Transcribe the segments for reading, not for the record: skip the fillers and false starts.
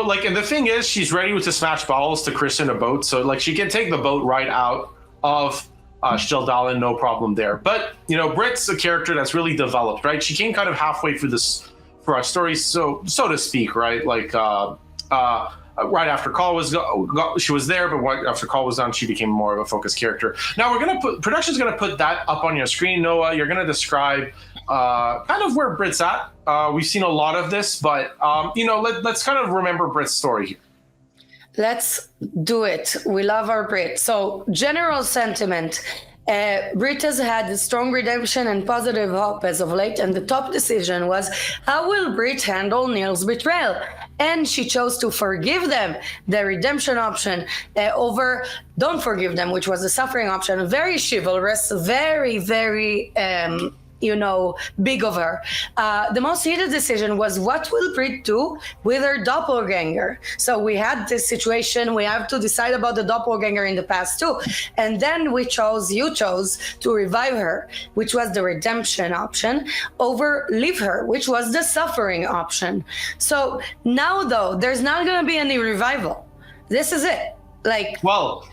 like, and the thing is, she's ready to smash balls to christen a boat, so like she can take the boat right out of Shteldalen, no problem there. But Britt's a character that's really developed, right? She came kind of halfway through this for our story, so to speak, right? Like right after Call was she was there, but right after Call was done, she became more of a focused character. Now production's gonna put that up on your screen. Noah, you're gonna describe kind of where Britt's at. We've seen a lot of this, but let's kind of remember Britt's story here. Let's do it. We love our Brit. So, general sentiment. Brit has had strong redemption and positive hope as of late, and the top decision was, how will Brit handle Neil's betrayal? And she chose to forgive them, the redemption option, over don't forgive them, which was the suffering option. Very chivalrous, very, very big of her. The most heated decision was, what will Brit do with her doppelganger? So we had this situation, we have to decide about the doppelganger in the past too. And then you chose to revive her, which was the redemption option, over leave her, which was the suffering option. So now though, there's not gonna be any revival. This is it. So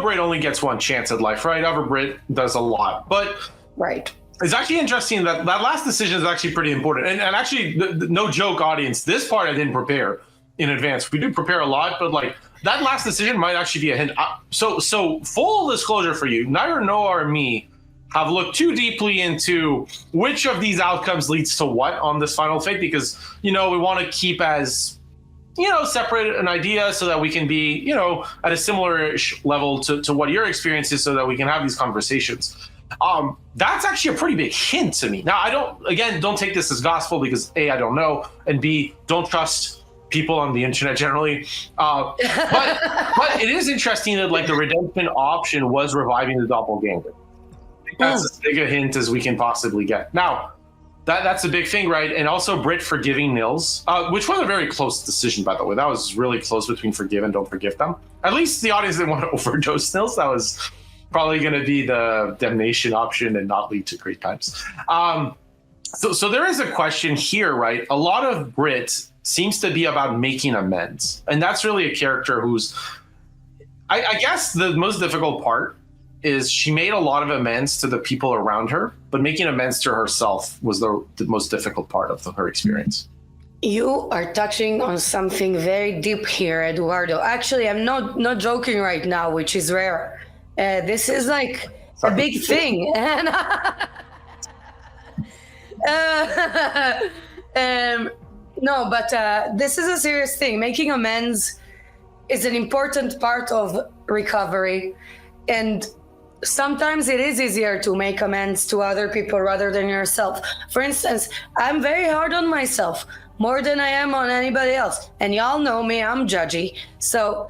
Brit only gets one chance at life, right? Other Brit does a lot, but right. It's actually interesting that last decision is actually pretty important. And actually, no joke, audience, this part I didn't prepare in advance. We do prepare a lot, but like that last decision might actually be a hint. So full disclosure for you, neither Noah or me have looked too deeply into which of these outcomes leads to what on this final fate, because, we want to keep as separate an idea so that we can be, at a similar level to what your experience is, so that we can have these conversations. That's actually a pretty big hint to me. Now, don't take this as gospel, because A, I don't know, and B, don't trust people on the internet generally. But it is interesting that like the redemption option was reviving the doppelganger. I think that's as big a hint as we can possibly get. Now, that's a big thing, right? And also Brit forgiving Nils, which was a very close decision, by the way. That was really close between forgive and don't forgive them. At least the audience didn't want to overdose Nils. That was probably going to be the damnation option and not lead to great times. So there is a question here, right? A lot of Brit seems to be about making amends. And that's really a character who's, I guess the most difficult part is she made a lot of amends to the people around her, but making amends to herself was the most difficult part of her experience. You are touching on something very deep here, Eduardo. Actually, I'm not joking right now, which is rare. This is like a big thing. And no, but this is a serious thing. Making amends is an important part of recovery. And sometimes it is easier to make amends to other people rather than yourself. For instance, I'm very hard on myself, more than I am on anybody else. And y'all know me, I'm judgy. So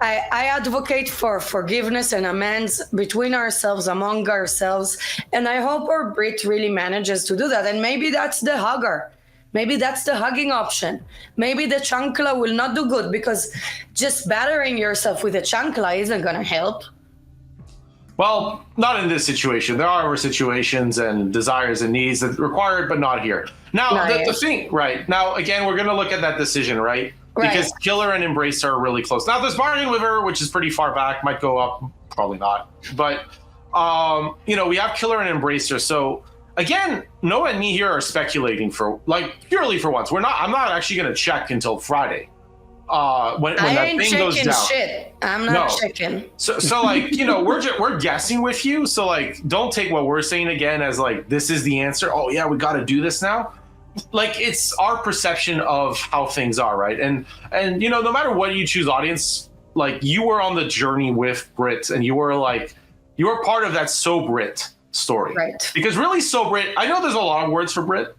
I advocate for forgiveness and amends between ourselves, among ourselves. And I hope our Brit really manages to do that. And maybe that's the hugger. Maybe that's the hugging option. Maybe the chancla will not do good, because just battering yourself with a chancla isn't going to help. Well, not in this situation. There are situations and desires and needs that require it, but not here. Now, the thing, right? Now, again, we're going to look at that decision, right? Because Killer and Embracer are really close. Now, there's Bargain with Her, which is pretty far back, might go up, probably not. But, we have Killer and Embracer. So, again, Noah and me here are speculating purely for once. I'm not actually going to check until Friday. When that thing goes down. Shit. I'm not checking. So we're guessing with you. So don't take what we're saying again as this is the answer. Oh yeah, we got to do this now. It's our perception of how things are, right? And no matter what you choose, audience, you were on the journey with Brit, and you were part of that So Brit story, right? Because really, So Brit, I know there's a lot of words for Brit,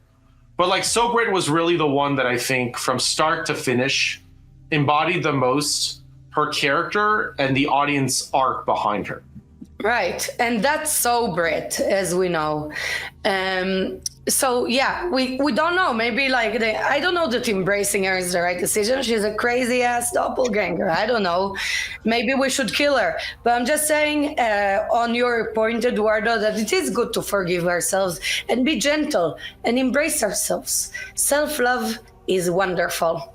but So Brit was really the one that I think from start to finish embodied the most her character and the audience arc behind her. Right. And that's so Brit, as we know. So yeah, we don't know. Maybe I don't know that embracing her is the right decision. She's a crazy ass doppelganger. I don't know. Maybe we should kill her. But I'm just saying, on your point, Eduardo, that it is good to forgive ourselves and be gentle and embrace ourselves. Self-love is wonderful.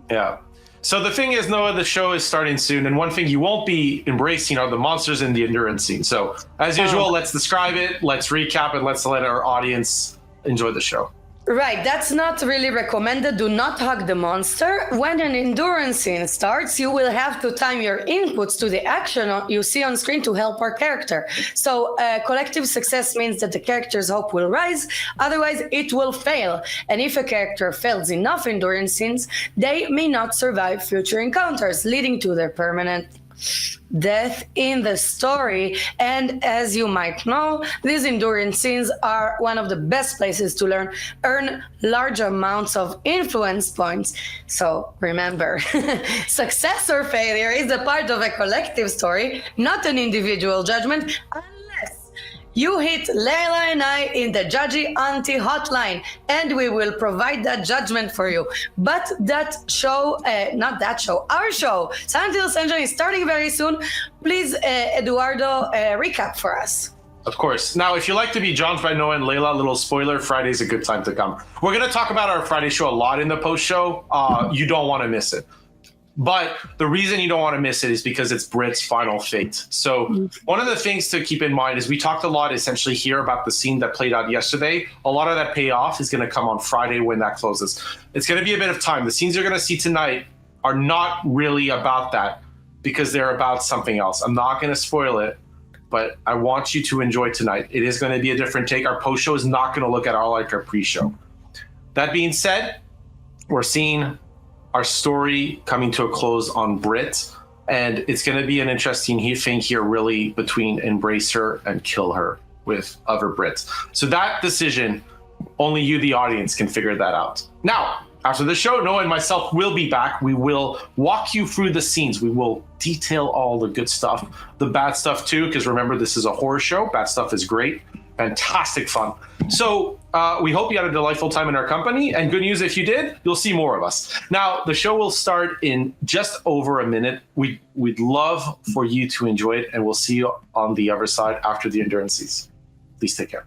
Yeah. So the thing is, Noah, the show is starting soon, and one thing you won't be embracing are the monsters in the endurance scene. So, as usual, let's describe it, let's recap, and let's let our audience enjoy the show. Right, that's not really recommended. Do not hug the monster. When an endurance scene starts, you will have to time your inputs to the action you see on screen to help our character. So collective success means that the character's hope will rise, otherwise it will fail. And if a character fails enough endurance scenes, they may not survive future encounters, leading to their permanent death in the story. And as you might know, these endurance scenes are one of the best places to earn large amounts of influence points. So remember, success or failure is a part of a collective story, not an individual judgment, unless you hit Leila and I in the Judgy Auntie hotline, and we will provide that judgment for you. But that show, not that show, our show, Silent Hill Ascension, is starting very soon. Please, Eduardo, recap for us. Of course. Now, if you like to be judged by Noah and Layla, a little spoiler, Friday's a good time to come. We're going to talk about our Friday show a lot in the post-show. You don't want to miss it. But the reason you don't want to miss it is because it's Brit's final fate. So one of the things to keep in mind is we talked a lot essentially here about the scene that played out yesterday. A lot of that payoff is going to come on Friday when that closes. It's going to be a bit of time. The scenes you're going to see tonight are not really about that because they're about something else. I'm not going to spoil it, but I want you to enjoy tonight. It is going to be a different take. Our post show is not going to look at all like our pre-show. That being said, we're seeing our story coming to a close on Brit, and it's going to be an interesting thing here really between embrace her and kill her with other Brits. So that decision, only you, the audience, can figure that out. Now, after the show, Noah and myself will be back. We will walk you through the scenes. We will detail all the good stuff, the bad stuff too, because remember, this is a horror show. Bad stuff is great. Fantastic fun. So we hope you had a delightful time in our company, and good news, if you did, you'll see more of us. Now, the show will start in just over a minute. We'd love for you to enjoy it, and we'll see you on the other side after the endurances. Please take care.